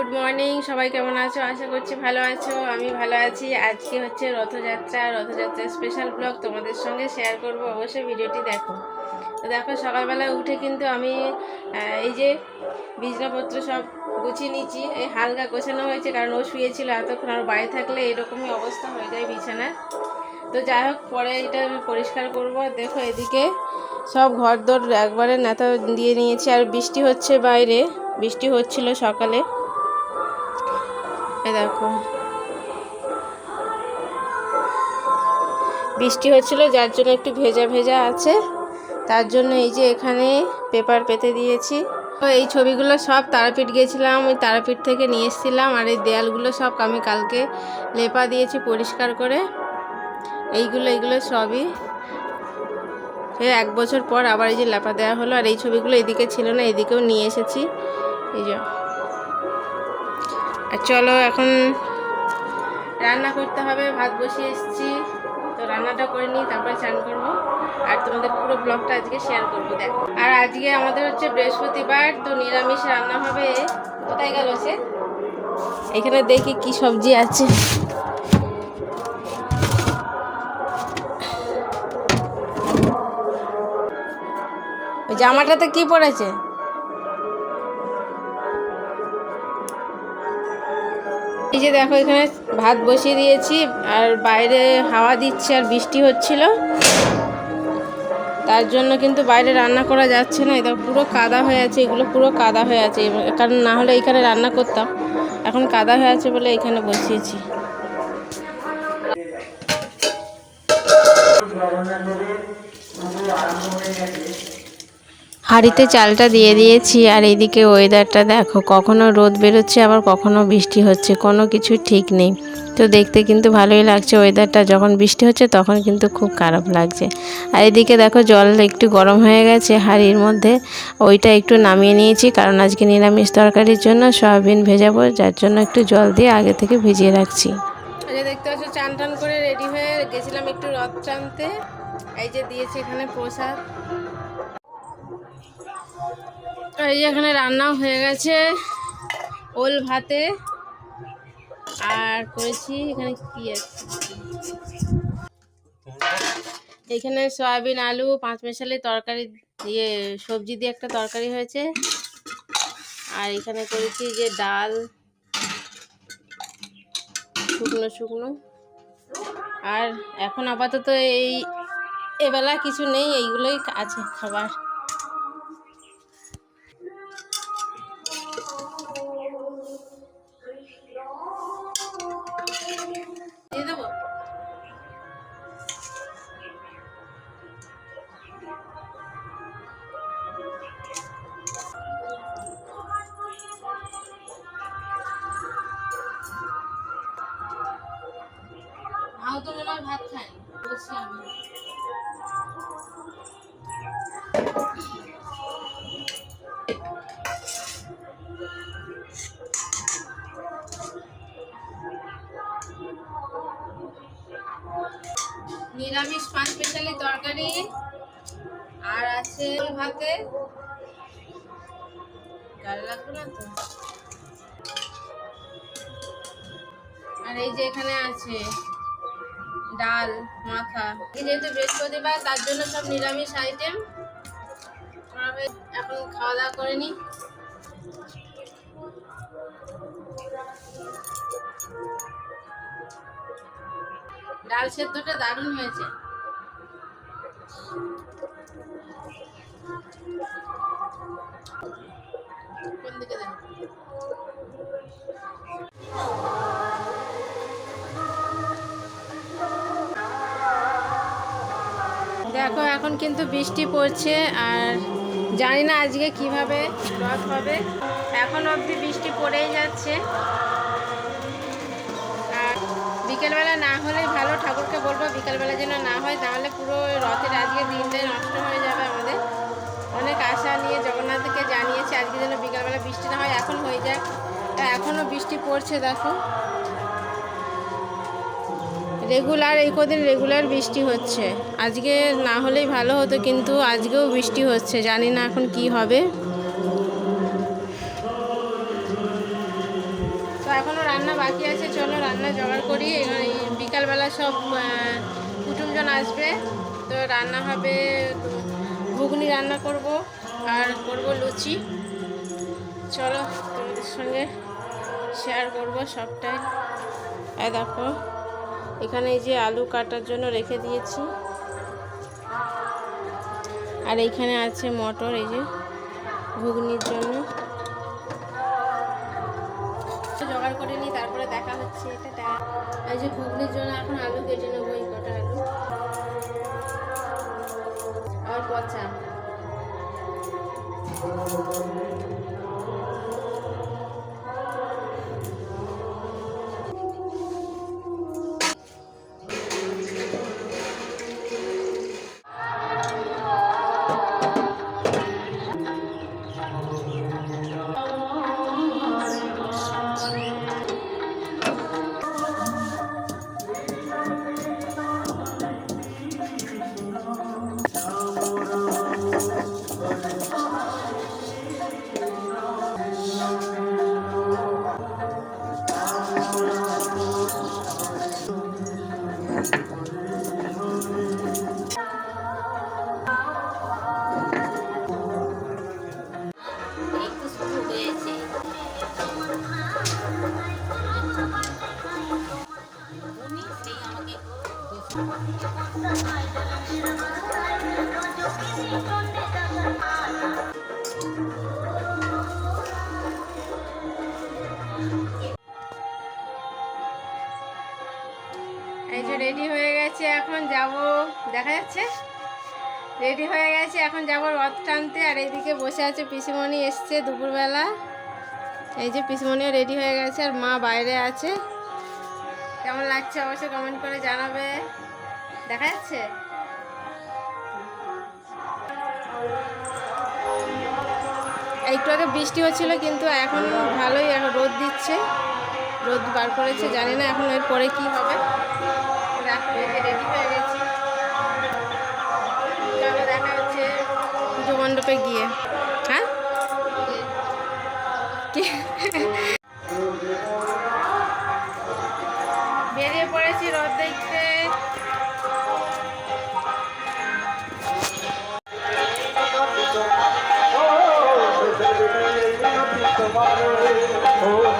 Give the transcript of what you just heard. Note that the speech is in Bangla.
গুড মর্নিং, সবাই কেমন আছো? আশা করছি ভালো আছো। আমি ভালো আছি। আজকে হচ্ছে রথযাত্রা স্পেশাল ব্লগ তোমাদের সঙ্গে শেয়ার করব। অবশ্যই ভিডিওটি দেখো। তো দেখো, সকালবেলায় উঠে কিন্তু আমি এই যে বিছনাপত্র সব গুছিয়ে নিচ্ছি। এই হালকা গোছানো হয়েছে, কারণ ও শুয়েছিল এতক্ষণ। আর বাইরে থাকলে এরকমই অবস্থা হয়ে যায় বিছানার। তো যাই হোক, পরে এটা আমি পরিষ্কার করব। দেখো, এদিকে সব ঘরদোর একবারে নেতা দিয়ে নিয়েছি। আর বৃষ্টি হচ্ছে, বাইরে বৃষ্টি হচ্ছিল সকালে। দেখো, বৃষ্টি হচ্ছিল, যার জন্য একটু ভেজা ভেজা আছে। তার জন্য এই যে এখানে পেপার পেতে দিয়েছি। তো এই ছবিগুলো সব তারাপীঠ গিয়েছিলাম, ওই তারাপীঠ থেকে নিয়ে এসেছিলাম। আর এই দেয়ালগুলো সব আমি কালকে লেপা দিয়েছি পরিষ্কার করে। এইগুলো সবই সে 1 বছর পর আবার এই যে লেপা দেওয়া হলো। আর এই ছবিগুলো এদিকে ছিল না, এদিকেও নিয়ে এসেছি। এই যে, আর চলো এখন রান্না করতে হবে। ভাত বসিয়ে এসেছি, তো রান্নাটা করে নিই, তারপরে চান করবো। আর তোমাদের পুরো ব্লগটা আজকে শেয়ার করবো, দেখো। আর আজকে আমাদের হচ্ছে বৃহস্পতিবার, তো নিরামিষ রান্না হবে। কোথায় গেল সে? এখানে দেখি কি সবজি আছে। ওই জামাটাতে কি পড়েছে? এই যে দেখো, এখানে ভাত বসিয়ে দিয়েছি। আর বাইরে হাওয়া দিচ্ছে আর বৃষ্টি হচ্ছিল, তার জন্য কিন্তু বাইরে রান্না করা যাচ্ছে না। এটা পুরো কাদা হয়ে আছে, এগুলো পুরো কাদা হয়ে আছে। কারণ না হলে এখানে রান্না করতাম। এখন কাদা হয়ে আছে বলে এখানে বসিয়েছি। হাঁড়িতে চালটা দিয়ে দিয়েছি। আর এইদিকে ওয়েদারটা দেখো, কখনো রোদ বেরোচ্ছে আবার কখনো বৃষ্টি হচ্ছে, কোনো কিছু ঠিক নেই। তো দেখতে কিন্তু ভালোই লাগছে ওয়েদারটা। যখন বৃষ্টি হচ্ছে তখন কিন্তু খুব খারাপ লাগছে। আর এদিকে দেখো, জল একটু গরম হয়ে গেছে হাঁড়ির মধ্যে, ওইটা একটু নামিয়ে নিয়েছি। কারণ আজকে নিরামিষ তরকারির জন্য সয়াবিন ভেজাবো, যার জন্য একটু জল দিয়ে আগে থেকে ভিজিয়ে রাখছি। আচ্ছা, দেখতে পাচ্ছ, চান টান করে রেডি হয়ে গেছিলাম একটু রথ টানতে। এই যে দিয়েছে এখানে প্রসাদ। এই যে এখানে রান্নাও হয়ে গেছে, ওল ভাতে। আর করেছি এখানে কি আছে, এখানে সয়াবিন আলু 5 মেশালি তরকারি দিয়ে, সবজি দিয়ে একটা তরকারি হয়েছে। আর এখানে করেছি যে ডাল, শুকনো শুকনো। আর এখন আপাতত এবেলা কিছু নেই, এইগুলোই আছে খাবার। দিয়ে দেবো। মাও তো মনে হয় ভাত খায়, বলছি আমি। নিরামিষ 5 স্পেশালি তরকারি, আর আছে ভাতে। ডাল লাগবে না তো। আর এই যে এখানে আছে ডাল মাখা। যেহেতু বৃহস্পতিবার, তার জন্য সব নিরামিষ আইটেম। এখন খাওয়া দাওয়া করে নি। ডাল সেদ্ধটা দারুণ হয়েছে। কোন দিকে দেন? দেখো, এখন কিন্তু বৃষ্টি পড়ছে। আর জানি না আজকে কিভাবে রথ হবে। এখন অবধি বৃষ্টি পড়েই যাচ্ছে। আর বিকেলবেলা না হলেই ভালো, ঠাকুরকে বলবো বিকেলবেলা যেন না হয়, তাহলে পুরো রথের আজকে দিনটাই নষ্ট হয়ে যাবে আমাদের। অনেক আশা নিয়ে জগন্নাথকে জানিয়েছে আজকে যেন বিকেলবেলা বৃষ্টি না হয়, এখন হয়ে যায়। তা এখনও বৃষ্টি পড়ছে, দেখো রেগুলার, এই কদিন রেগুলার বৃষ্টি হচ্ছে। আজকে না হলেই ভালো হতো, কিন্তু আজকেও বৃষ্টি হচ্ছে। জানি না এখন কি হবে। এখনও রান্না বাকি আছে, চলো রান্না জোগাড় করি। বিকালবেলা সব কুটুমজন আসবে, তো রান্না হবে, ঘুগনি রান্না করব আর করব লুচি। চলো তোমাদের সঙ্গে শেয়ার করব সবটাই। দেখো এখানে এই যে আলু কাটার জন্য রেখে দিয়েছি, আর এইখানে আছে মটর, এই যে ঘুগনির জন্য জোগাড় করে নিই, তারপরে দেখা হচ্ছে। এটা এই যে ঘুগনির জন্য এখন আলু কেটে নেবো, এই কটা আলু আর পচা। এই যে রেডি হয়ে গেছে, এখন যাব, দেখা যাচ্ছে রেডি হয়ে গেছে, এখন যাব রথ টানতে। আর এইদিকে বসে আছে পিসিমণি, এসছে দুপুরবেলা। এই যে পিসিমণিও রেডি হয়ে গেছে, আর মা বাইরে আছে। কেমন লাগছে অবশ্যই কমেন্ট করে জানাবে। দেখা যাচ্ছে একটু আগে বৃষ্টি হচ্ছিল, কিন্তু এখন ভালোই, এখন রোদ দিচ্ছে, রোদ বার করেছে। জানি না এখন এর পরে কি হবে। রেডি হয়ে গেছি, চলো দেখা হচ্ছে পুজো মণ্ডপে গিয়ে। হ্যাঁ বেরিয়ে পড়েছি রথ দেখতে। Oh,